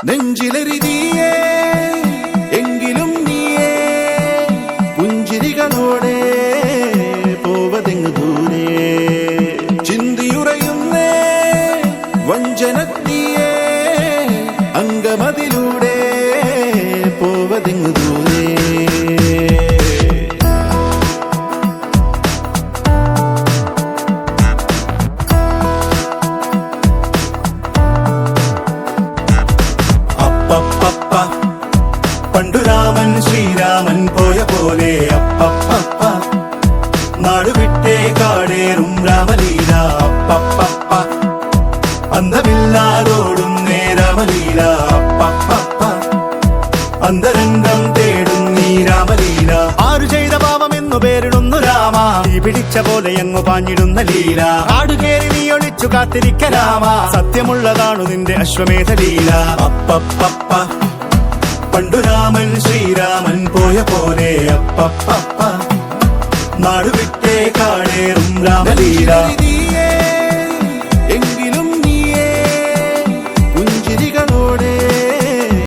നെഞ്ചിലെരിതിയേ എങ്കിലും നീയേ പുഞ്ചിരികളോടെ പോവതെങ്ങു ദൂരെ ചിന്തിയുറയുന്നേ വഞ്ചനത്തിയേ അങ്കമതിലൂടെ പോവതെങ്ങു ദൂരെ പണ്ടു രാമൻ ശ്രീരാമൻ പോയ പോലെ അപ്പപ്പ നാടുവിട്ടേ കാടേറും രാമലീല അപ്പപ്പ അന്തമില്ലാതോടുന്നേ രാമലീല അപ്പപ്പ അന്തരംഗം തേടും നീ രാമലീല ആരു ചെയ്ത പാപമെന്നു പേരിടുന്നു രാമ തീ പിടിച്ച പോലെ എങ്ങു പാഞ്ഞിടുന്ന ലീല ആടുകേറി നീ ഒളിച്ചു കാത്തിരിക്ക രാമ സത്യമുള്ളതാണു നിന്റെ അശ്വമേധ ലീല അപ്പപ്പ പണ്ടു രാമൻ ശ്രീരാമൻ പോയ പോലെ അപ്പപ്പ നാടുവിട്ടേ കാടേറും രാമലീല